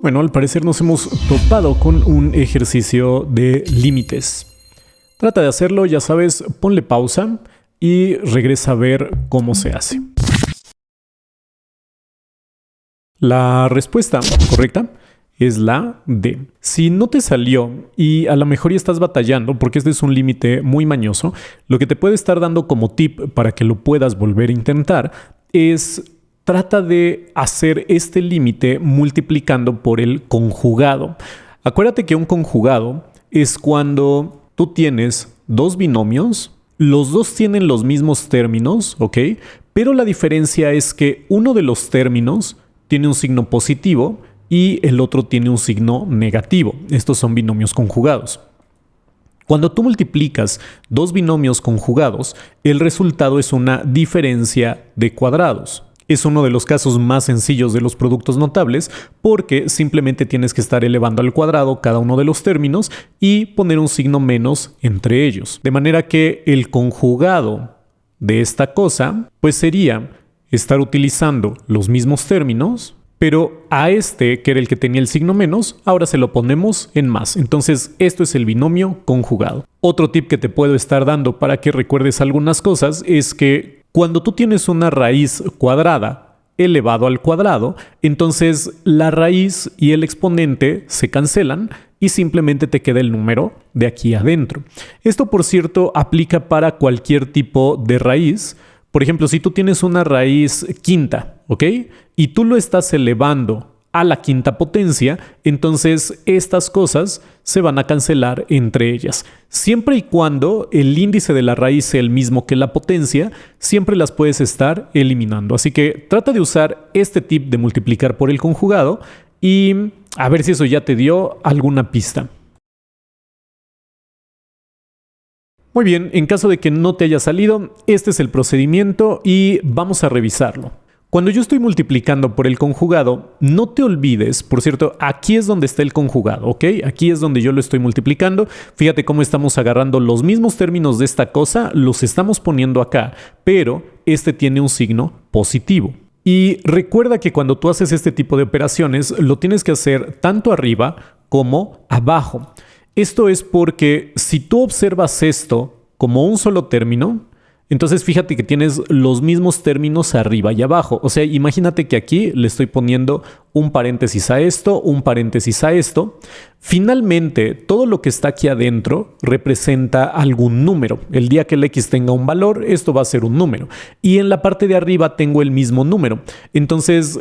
Bueno, al parecer nos hemos topado con un ejercicio de límites. Trata de hacerlo, ya sabes, ponle pausa y regresa a ver cómo se hace. La respuesta correcta es la D. Si no te salió y a lo mejor ya estás batallando, porque este es un límite muy mañoso, lo que te puede estar dando como tip para que lo puedas volver a intentar es trata de hacer este límite multiplicando por el conjugado. Acuérdate que un conjugado es cuando tú tienes dos binomios, los dos tienen los mismos términos, ¿ok? Pero la diferencia es que uno de los términos tiene un signo positivo y el otro tiene un signo negativo. Estos son binomios conjugados. Cuando tú multiplicas dos binomios conjugados, el resultado es una diferencia de cuadrados. Es uno de los casos más sencillos de los productos notables porque simplemente tienes que estar elevando al cuadrado cada uno de los términos y poner un signo menos entre ellos. De manera que el conjugado de esta cosa pues sería estar utilizando los mismos términos, pero a este, que era el que tenía el signo menos, ahora se lo ponemos en más. Entonces, esto es el binomio conjugado. Otro tip que te puedo estar dando para que recuerdes algunas cosas es que cuando tú tienes una raíz cuadrada elevado al cuadrado, entonces la raíz y el exponente se cancelan y simplemente te queda el número de aquí adentro. Esto, por cierto, aplica para cualquier tipo de raíz. Por ejemplo, si tú tienes una raíz quinta, ¿ok? Y tú lo estás elevando a la quinta potencia, entonces estas cosas se van a cancelar entre ellas. Siempre y cuando el índice de la raíz sea el mismo que la potencia, siempre las puedes estar eliminando. Así que trata de usar este tip de multiplicar por el conjugado y a ver si eso ya te dio alguna pista. Muy bien, en caso de que no te haya salido, este es el procedimiento y vamos a revisarlo. Cuando yo estoy multiplicando por el conjugado, no te olvides, por cierto, aquí es donde está el conjugado, ¿ok? Aquí es donde yo lo estoy multiplicando. Fíjate cómo estamos agarrando los mismos términos de esta cosa, los estamos poniendo acá, pero este tiene un signo positivo. Y recuerda que cuando tú haces este tipo de operaciones, lo tienes que hacer tanto arriba como abajo. Esto es porque si tú observas esto como un solo término, entonces fíjate que tienes los mismos términos arriba y abajo. O sea, imagínate que aquí le estoy poniendo un paréntesis a esto, un paréntesis a esto. Finalmente, todo lo que está aquí adentro representa algún número. El día que el X tenga un valor, esto va a ser un número. Y en la parte de arriba tengo el mismo número. Entonces,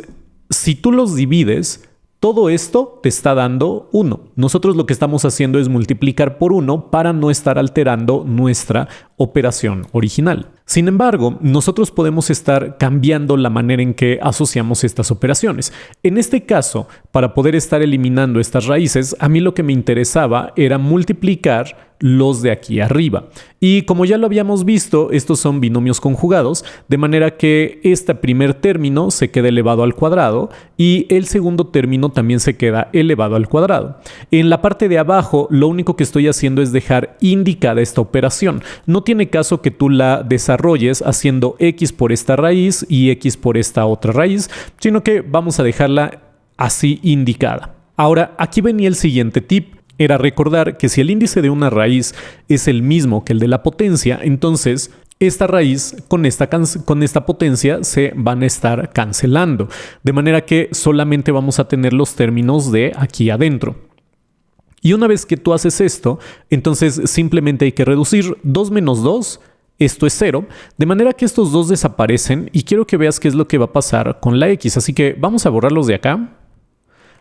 si tú los divides, todo esto te está dando 1. Nosotros lo que estamos haciendo es multiplicar por 1 para no estar alterando nuestra operación original. Sin embargo, nosotros podemos estar cambiando la manera en que asociamos estas operaciones. En este caso, para poder estar eliminando estas raíces, a mí lo que me interesaba era multiplicar los de aquí arriba. Y como ya lo habíamos visto, estos son binomios conjugados, de manera que este primer término se queda elevado al cuadrado y el segundo término también se queda elevado al cuadrado. En la parte de abajo, lo único que estoy haciendo es dejar indicada esta operación. No tiene caso que tú la desarrolles haciendo X por esta raíz y X por esta otra raíz, sino que vamos a dejarla así indicada. Ahora, aquí venía el siguiente tip. Era recordar que si el índice de una raíz es el mismo que el de la potencia, entonces esta raíz con esta potencia se van a estar cancelando. De manera que solamente vamos a tener los términos de aquí adentro. Y una vez que tú haces esto, entonces simplemente hay que reducir 2 menos 2. Esto es 0, de manera que estos dos desaparecen y quiero que veas qué es lo que va a pasar con la X. Así que vamos a borrarlos de acá.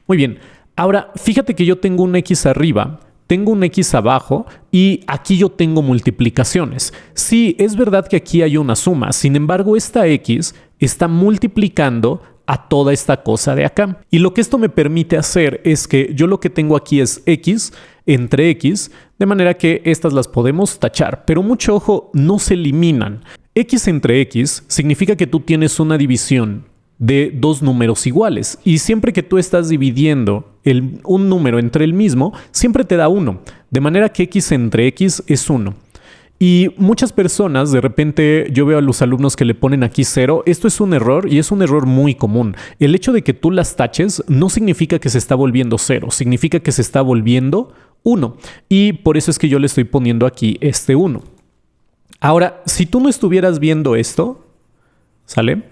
Muy bien. Ahora, fíjate que yo tengo un X arriba, tengo un X abajo y aquí yo tengo multiplicaciones. Sí, es verdad que aquí hay una suma, sin embargo, esta X está multiplicando a toda esta cosa de acá. Y lo que esto me permite hacer es que yo lo que tengo aquí es X entre X, de manera que estas las podemos tachar. Pero mucho ojo, no se eliminan. X entre X significa que tú tienes una división de dos números iguales. Y siempre que tú estás dividiendo un número entre el mismo, siempre te da 1. De manera que X entre X es 1. Y muchas personas, de repente yo veo a los alumnos que le ponen aquí 0. Esto es un error y es un error muy común. El hecho de que tú las taches no significa que se está volviendo 0, significa que se está volviendo 1. Y por eso es que yo le estoy poniendo aquí este 1. Ahora, si tú no estuvieras viendo esto, ¿sale?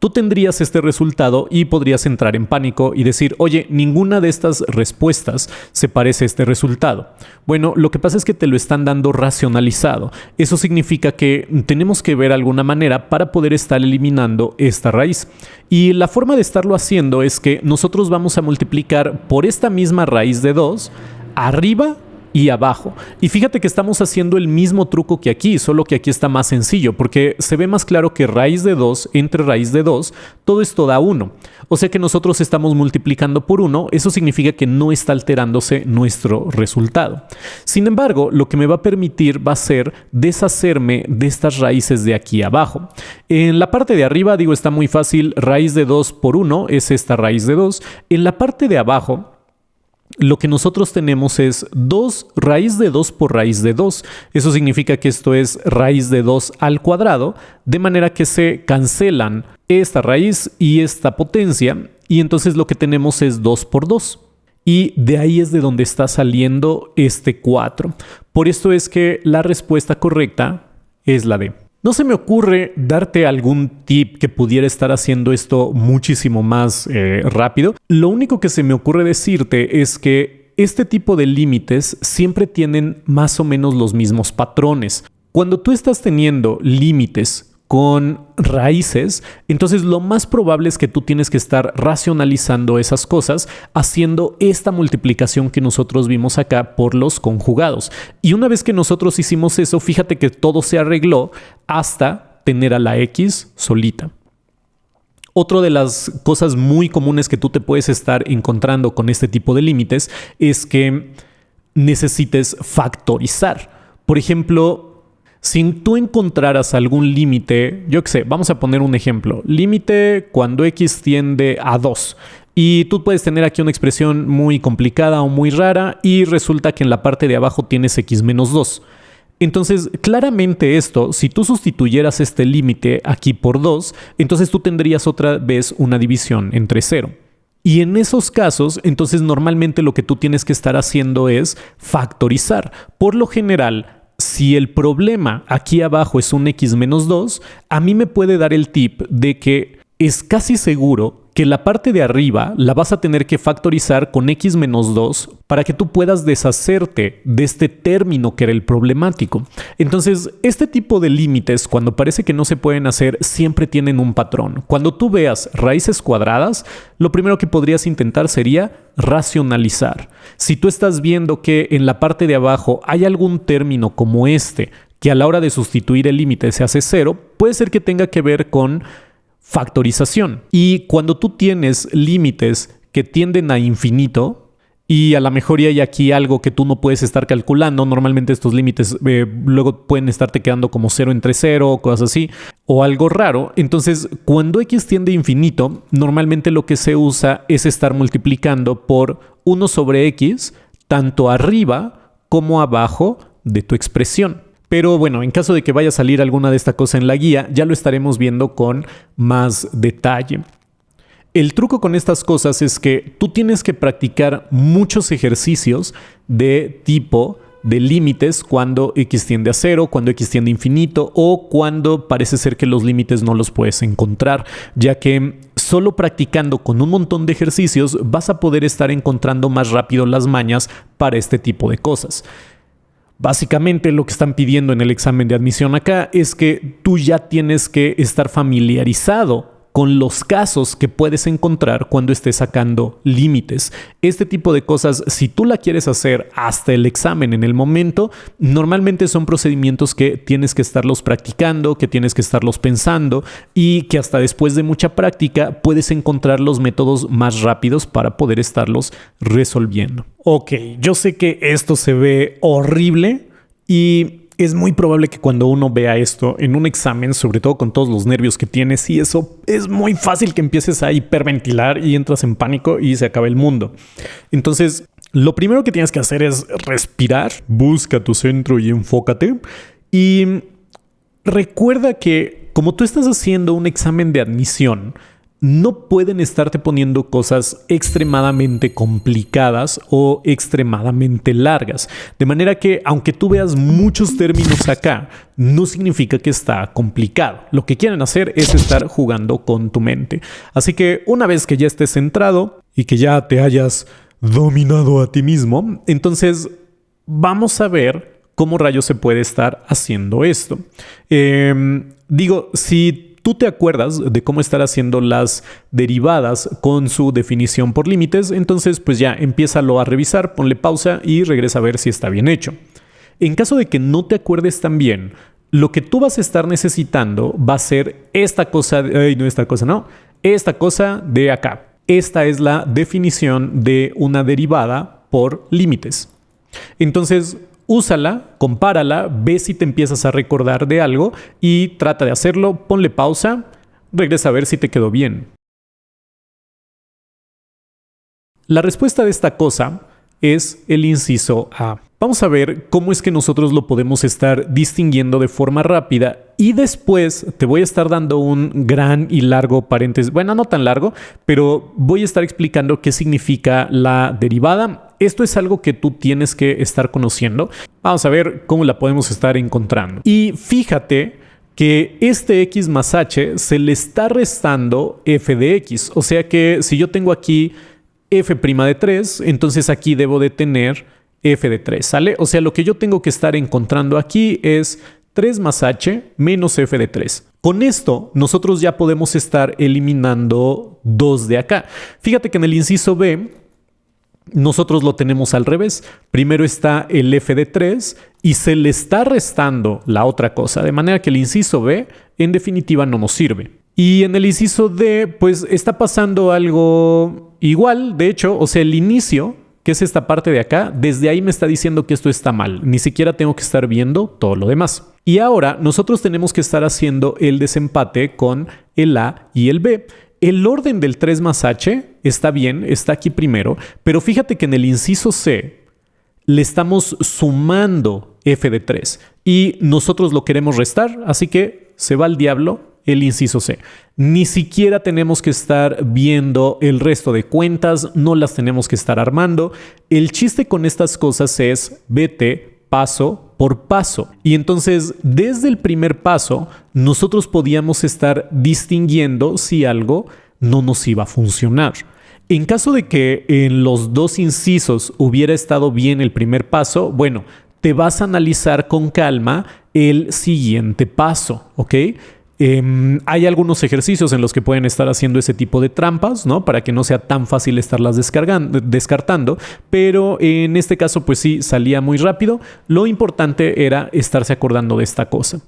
Tú tendrías este resultado y podrías entrar en pánico y decir, oye, ninguna de estas respuestas se parece a este resultado. Bueno, lo que pasa es que te lo están dando racionalizado. Eso significa que tenemos que ver alguna manera para poder estar eliminando esta raíz. Y la forma de estarlo haciendo es que nosotros vamos a multiplicar por esta misma raíz de 2 arriba y abajo. Y fíjate que estamos haciendo el mismo truco que aquí, solo que aquí está más sencillo, porque se ve más claro que raíz de 2 entre raíz de 2, todo esto da 1. O sea que nosotros estamos multiplicando por 1, eso significa que no está alterándose nuestro resultado. Sin embargo, lo que me va a permitir va a ser deshacerme de estas raíces de aquí abajo. En la parte de arriba, digo, está muy fácil, raíz de 2 por 1 es esta raíz de 2. En la parte de abajo, lo que nosotros tenemos es raíz de 2 por raíz de 2. Eso significa que esto es raíz de 2 al cuadrado, de manera que se cancelan esta raíz y esta potencia, y entonces lo que tenemos es 2 por 2. Y de ahí es de donde está saliendo este 4. Por esto es que la respuesta correcta es la D. No se me ocurre darte algún tip que pudiera estar haciendo esto muchísimo más rápido. Lo único que se me ocurre decirte es que este tipo de límites siempre tienen más o menos los mismos patrones. Cuando tú estás teniendo límites con raíces, entonces lo más probable es que tú tienes que estar racionalizando esas cosas haciendo esta multiplicación que nosotros vimos acá por los conjugados. Y una vez que nosotros hicimos eso, fíjate que todo se arregló hasta tener a la X solita. Otra de las cosas muy comunes que tú te puedes estar encontrando con este tipo de límites es que necesites factorizar. Por ejemplo, si tú encontraras algún límite, yo qué sé, vamos a poner un ejemplo. Límite cuando x tiende a 2. Y tú puedes tener aquí una expresión muy complicada o muy rara y resulta que en la parte de abajo tienes x menos 2. Entonces, claramente esto, si tú sustituyeras este límite aquí por 2, entonces tú tendrías otra vez una división entre 0. Y en esos casos, entonces normalmente lo que tú tienes que estar haciendo es factorizar. Por lo general, si el problema aquí abajo es un x menos 2, a mí me puede dar el tip de que es casi seguro que la parte de arriba la vas a tener que factorizar con x menos 2 para que tú puedas deshacerte de este término que era el problemático. Entonces, este tipo de límites, cuando parece que no se pueden hacer, siempre tienen un patrón. Cuando tú veas raíces cuadradas, lo primero que podrías intentar sería racionalizar. Si tú estás viendo que en la parte de abajo hay algún término como este, que a la hora de sustituir el límite se hace 0, puede ser que tenga que ver con factorización. Y cuando tú tienes límites que tienden a infinito y a lo mejor hay aquí algo que tú no puedes estar calculando, normalmente estos límites luego pueden estarte quedando como 0 entre 0 o cosas así, o algo raro. Entonces, cuando x tiende a infinito, normalmente lo que se usa es estar multiplicando por 1 sobre x, tanto arriba como abajo de tu expresión. Pero bueno, en caso de que vaya a salir alguna de esta cosa en la guía, ya lo estaremos viendo con más detalle. El truco con estas cosas es que tú tienes que practicar muchos ejercicios de tipo de límites cuando x tiende a 0, cuando x tiende a infinito o cuando parece ser que los límites no los puedes encontrar, ya que solo practicando con un montón de ejercicios vas a poder estar encontrando más rápido las mañas para este tipo de cosas. Básicamente lo que están pidiendo en el examen de admisión acá es que tú ya tienes que estar familiarizado con los casos que puedes encontrar cuando estés sacando límites. Este tipo de cosas, si tú la quieres hacer hasta el examen en el momento, normalmente son procedimientos que tienes que estarlos practicando, que tienes que estarlos pensando y que hasta después de mucha práctica puedes encontrar los métodos más rápidos para poder estarlos resolviendo. Ok, yo sé que esto se ve horrible y es muy probable que cuando uno vea esto en un examen, sobre todo con todos los nervios que tienes y eso, es muy fácil que empieces a hiperventilar y entras en pánico y se acaba el mundo. Entonces, lo primero que tienes que hacer es respirar, busca tu centro y enfócate. Y recuerda que como tú estás haciendo un examen de admisión, no pueden estarte poniendo cosas extremadamente complicadas o extremadamente largas. De manera que, aunque tú veas muchos términos acá, no significa que está complicado. Lo que quieren hacer es estar jugando con tu mente. Así que una vez que ya estés centrado y que ya te hayas dominado a ti mismo, entonces vamos a ver cómo rayos se puede estar haciendo esto. Si tú te acuerdas de cómo estar haciendo las derivadas con su definición por límites, entonces pues ya empiézalo a revisar, ponle pausa y regresa a ver si está bien hecho. En caso de que no te acuerdes tan bien, lo que tú vas a estar necesitando va a ser esta cosa de acá. Esta es la definición de una derivada por límites. Entonces, úsala, compárala, ve si te empiezas a recordar de algo y trata de hacerlo, ponle pausa, regresa a ver si te quedó bien. La respuesta de esta cosa es el inciso A. Vamos a ver cómo es que nosotros lo podemos estar distinguiendo de forma rápida y después te voy a estar dando un gran y largo paréntesis. Bueno, no tan largo, pero voy a estar explicando qué significa la derivada. Esto es algo que tú tienes que estar conociendo. Vamos a ver cómo la podemos estar encontrando. Y fíjate que este x más h se le está restando f de x. O sea que si yo tengo aquí f' de 3, entonces aquí debo de tener f de 3, ¿sale? O sea, lo que yo tengo que estar encontrando aquí es 3 más h menos f de 3. Con esto, nosotros ya podemos estar eliminando 2 de acá. Fíjate que en el inciso B, nosotros lo tenemos al revés. Primero está el f de 3 y se le está restando la otra cosa. De manera que el inciso B, en definitiva, no nos sirve. Y en el inciso D, pues está pasando algo igual. De hecho, o sea, el inicio, que es esta parte de acá, desde ahí me está diciendo que esto está mal. Ni siquiera tengo que estar viendo todo lo demás. Y ahora nosotros tenemos que estar haciendo el desempate con el A y el B. El orden del 3 más H está bien, está aquí primero, pero fíjate que en el inciso C le estamos sumando f de 3 y nosotros lo queremos restar, así que se va al diablo el inciso C. Ni siquiera tenemos que estar viendo el resto de cuentas, no las tenemos que estar armando. El chiste con estas cosas es vete paso por paso. Y entonces, desde el primer paso, nosotros podíamos estar distinguiendo si algo no nos iba a funcionar. En caso de que en los dos incisos hubiera estado bien el primer paso, bueno, te vas a analizar con calma el siguiente paso, ¿ok? Hay algunos ejercicios en los que pueden estar haciendo ese tipo de trampas, ¿no? Para que no sea tan fácil estarlas descartando, pero en este caso pues sí salía muy rápido. Lo importante era estarse acordando de esta cosa.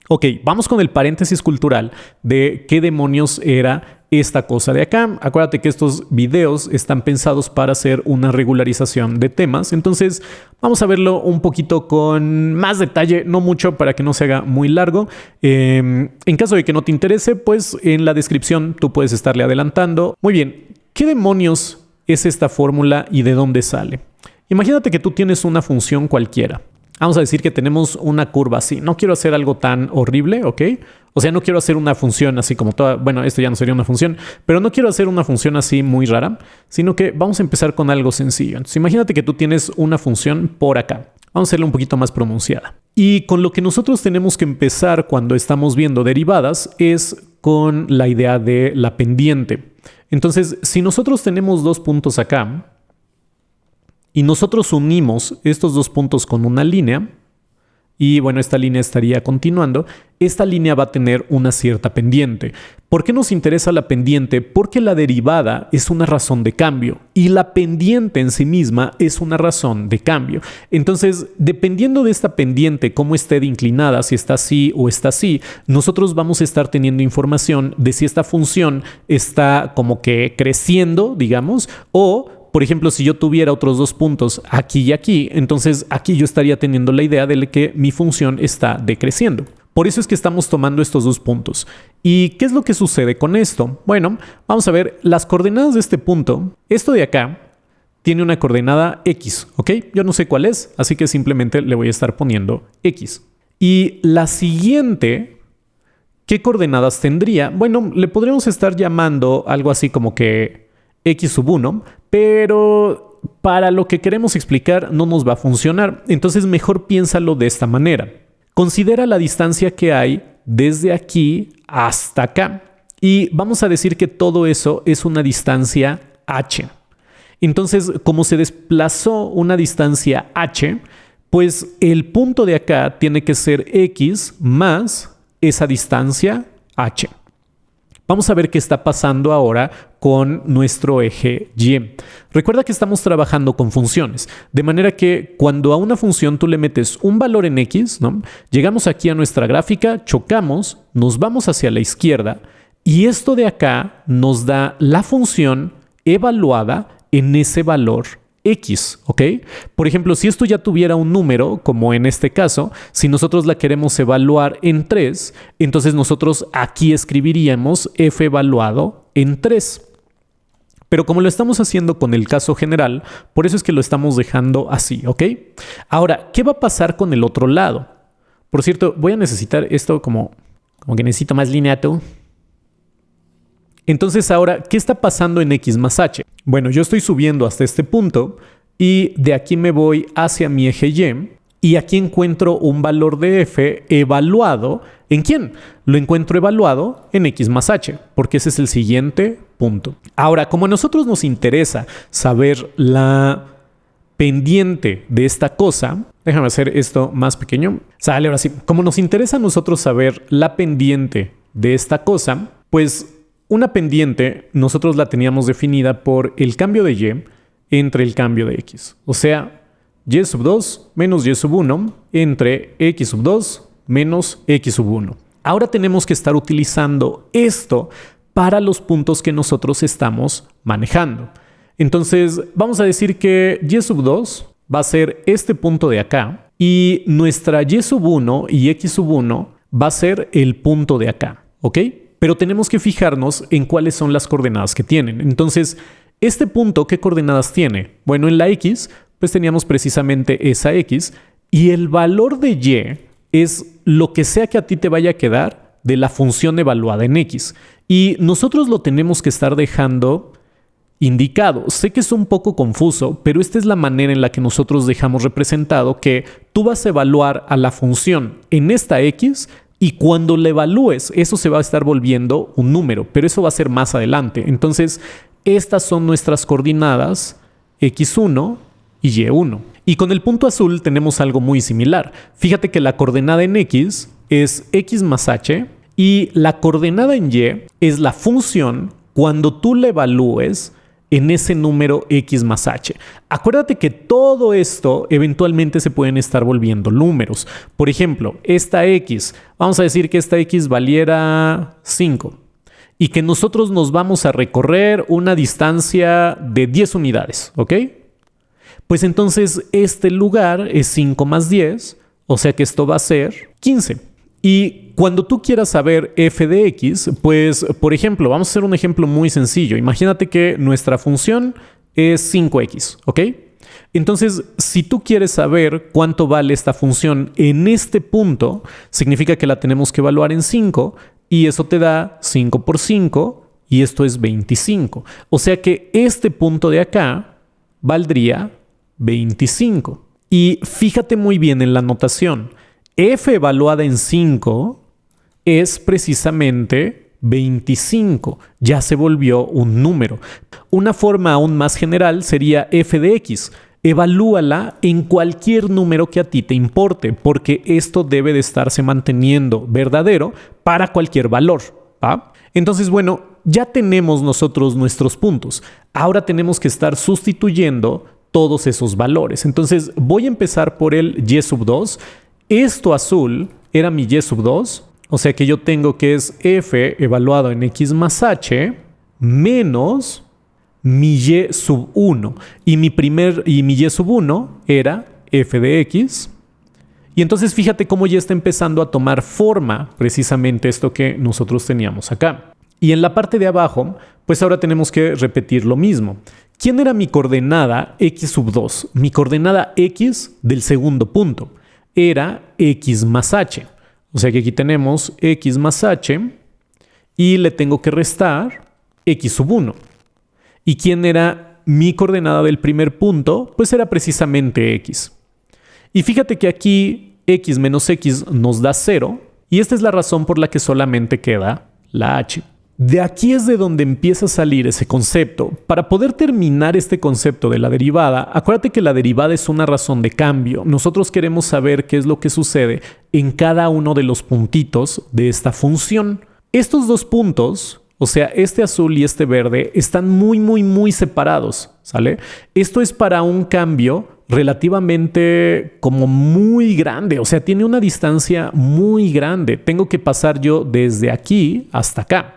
Ok, vamos con el paréntesis cultural de qué demonios era esta cosa de acá. Acuérdate que estos videos están pensados para hacer una regularización de temas. Entonces vamos a verlo un poquito con más detalle, no mucho para que no se haga muy largo. En caso de que no te interese, pues en la descripción tú puedes estarle adelantando. Muy bien, ¿qué demonios es esta fórmula y de dónde sale? Imagínate que tú tienes una función cualquiera. Vamos a decir que tenemos una curva así. No quiero hacer algo tan horrible, ¿ok? O sea, no quiero hacer una función así como toda... Bueno, esto ya no sería una función, pero no quiero hacer una función así muy rara, sino que vamos a empezar con algo sencillo. Entonces, imagínate que tú tienes una función por acá. Vamos a hacerla un poquito más pronunciada. Y con lo que nosotros tenemos que empezar cuando estamos viendo derivadas es con la idea de la pendiente. Entonces, si nosotros tenemos dos puntos acá, y nosotros unimos estos dos puntos con una línea, y bueno, esta línea estaría continuando, esta línea va a tener una cierta pendiente. ¿Por qué nos interesa la pendiente? Porque la derivada es una razón de cambio y la pendiente en sí misma es una razón de cambio. Entonces, dependiendo de esta pendiente, cómo esté de inclinada, si está así o está así, nosotros vamos a estar teniendo información de si esta función está como que creciendo, digamos, o por ejemplo, si yo tuviera otros dos puntos aquí y aquí, entonces aquí yo estaría teniendo la idea de que mi función está decreciendo. Por eso es que estamos tomando estos dos puntos. ¿Y qué es lo que sucede con esto? Bueno, vamos a ver las coordenadas de este punto. Esto de acá tiene una coordenada X, ¿ok? Yo no sé cuál es, así que simplemente le voy a estar poniendo X. Y la siguiente, ¿qué coordenadas tendría? Bueno, le podríamos estar llamando algo así como que x sub 1, pero para lo que queremos explicar no nos va a funcionar. Entonces mejor piénsalo de esta manera. Considera la distancia que hay desde aquí hasta acá. Y vamos a decir que todo eso es una distancia h. Entonces, como se desplazó una distancia h, pues el punto de acá tiene que ser x más esa distancia h. Vamos a ver qué está pasando ahora con nuestro eje y. Recuerda que estamos trabajando con funciones, de manera que cuando a una función tú le metes un valor en x, ¿no? Llegamos aquí a nuestra gráfica, chocamos, nos vamos hacia la izquierda y esto de acá nos da la función evaluada en ese valor x, ¿ok? Por ejemplo, si esto ya tuviera un número, como en este caso, si nosotros la queremos evaluar en 3, entonces nosotros aquí escribiríamos f evaluado en 3. Pero como lo estamos haciendo con el caso general, por eso es que lo estamos dejando así, ¿ok? Ahora, ¿qué va a pasar con el otro lado? Por cierto, voy a necesitar esto como que necesito más lineato. Entonces ahora, ¿qué está pasando en x más h? Bueno, yo estoy subiendo hasta este punto y de aquí me voy hacia mi eje y aquí encuentro un valor de f evaluado. ¿En quién? Lo encuentro evaluado en x más h, porque ese es el siguiente punto. Ahora, como a nosotros nos interesa saber la pendiente de esta cosa, déjame hacer esto más pequeño. Sale ahora sí. Como nos interesa a nosotros saber la pendiente de esta cosa, pues una pendiente nosotros la teníamos definida por el cambio de y entre el cambio de x. O sea, y sub 2 menos y sub 1 entre x sub 2 menos x sub 1. Ahora tenemos que estar utilizando esto para los puntos que nosotros estamos manejando. Entonces, vamos a decir que y sub 2 va a ser este punto de acá y nuestra y sub 1 y x sub 1 va a ser el punto de acá, ¿ok? Pero tenemos que fijarnos en cuáles son las coordenadas que tienen. Entonces, este punto, ¿qué coordenadas tiene? Bueno, en la x, pues teníamos precisamente esa x y el valor de y es lo que sea que a ti te vaya a quedar de la función evaluada en x. Y nosotros lo tenemos que estar dejando indicado. Sé que es un poco confuso, pero esta es la manera en la que nosotros dejamos representado que tú vas a evaluar a la función en esta x y cuando la evalúes, eso se va a estar volviendo un número, pero eso va a ser más adelante. Entonces, estas son nuestras coordenadas x1 y y1. Y con el punto azul tenemos algo muy similar. Fíjate que la coordenada en x es x más h y la coordenada en y es la función cuando tú la evalúes en ese número x más h. Acuérdate que todo esto eventualmente se pueden estar volviendo números. Por ejemplo, esta x, vamos a decir que esta x valiera 5 y que nosotros nos vamos a recorrer una distancia de 10 unidades, ¿ok? Pues entonces este lugar es 5 más 10, o sea que esto va a ser 15. Y cuando tú quieras saber f de x, pues, por ejemplo, vamos a hacer un ejemplo muy sencillo. Imagínate que nuestra función es 5x, ¿ok? Entonces, si tú quieres saber cuánto vale esta función en este punto, significa que la tenemos que evaluar en 5 y eso te da 5 por 5 y esto es 25. O sea que este punto de acá valdría 25. Y fíjate muy bien en la notación. F evaluada en 5 es precisamente 25. Ya se volvió un número. Una forma aún más general sería f de x. Evalúala en cualquier número que a ti te importe, porque esto debe de estarse manteniendo verdadero para cualquier valor, ¿va? Entonces, bueno, ya tenemos nosotros nuestros puntos. Ahora tenemos que estar sustituyendo todos esos valores. Entonces, voy a empezar por el y sub 2. Esto azul era mi y sub 2, o sea que yo tengo que es f evaluado en x más h menos mi y sub 1. Y mi y sub 1 era f de x. Y entonces fíjate cómo ya está empezando a tomar forma precisamente esto que nosotros teníamos acá. Y en la parte de abajo, pues ahora tenemos que repetir lo mismo. ¿Quién era mi coordenada x sub 2? Mi coordenada x del segundo punto. era x más h. O sea que aquí tenemos x más h y le tengo que restar x sub 1. ¿Y quién era mi coordenada del primer punto? Pues era precisamente x. Y fíjate que aquí x menos x nos da 0 y esta es la razón por la que solamente queda la h. De aquí es de donde empieza a salir ese concepto. Para poder terminar este concepto de la derivada, acuérdate que la derivada es una razón de cambio. Nosotros queremos saber qué es lo que sucede en cada uno de los puntitos de esta función. Estos dos puntos, o sea, este azul y este verde, están muy separados, ¿sale? Esto es para un cambio relativamente como muy grande, o sea, tiene una distancia muy grande. Tengo que pasar yo desde aquí hasta acá.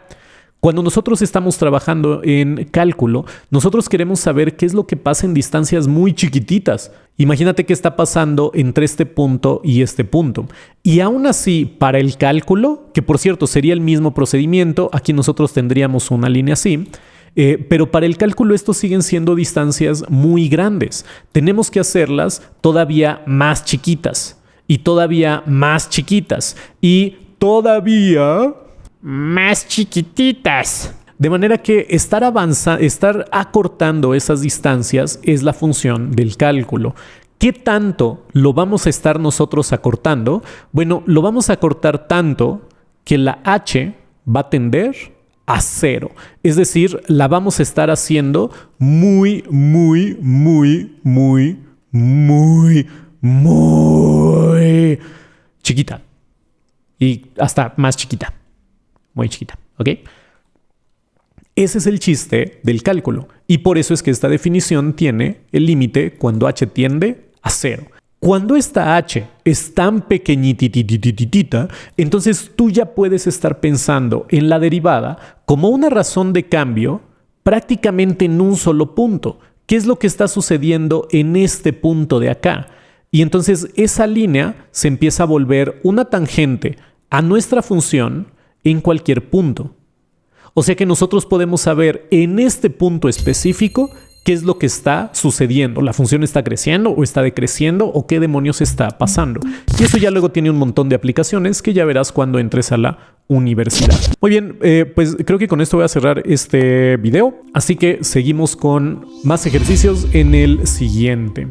Cuando nosotros estamos trabajando en cálculo, nosotros queremos saber qué es lo que pasa en distancias muy chiquititas. Imagínate qué está pasando entre este punto y este punto. Y aún así, para el cálculo, que por cierto sería el mismo procedimiento, aquí nosotros tendríamos una línea así, pero para el cálculo estos siguen siendo distancias muy grandes. Tenemos que hacerlas todavía más chiquitas y todavía más chiquitas y todavía más chiquititas. De manera que estar acortando esas distancias es la función del cálculo. ¿Qué tanto lo vamos a estar nosotros acortando? Bueno, lo vamos a acortar tanto que la h va a tender a 0. Es decir, la vamos a estar haciendo muy chiquita. Y hasta más chiquita. Muy chiquita, ¿ok? Ese es el chiste del cálculo. Y por eso es que esta definición tiene el límite cuando h tiende a 0. Cuando esta h es tan pequeñitititita, entonces tú ya puedes estar pensando en la derivada como una razón de cambio prácticamente en un solo punto. ¿Qué es lo que está sucediendo en este punto de acá? Y entonces esa línea se empieza a volver una tangente a nuestra función en cualquier punto. O sea que nosotros podemos saber en este punto específico qué es lo que está sucediendo. ¿La función está creciendo o está decreciendo o qué demonios está pasando? Y eso ya luego tiene un montón de aplicaciones que ya verás cuando entres a la universidad. Muy bien, pues creo que con esto voy a cerrar este video. Así que seguimos con más ejercicios en el siguiente.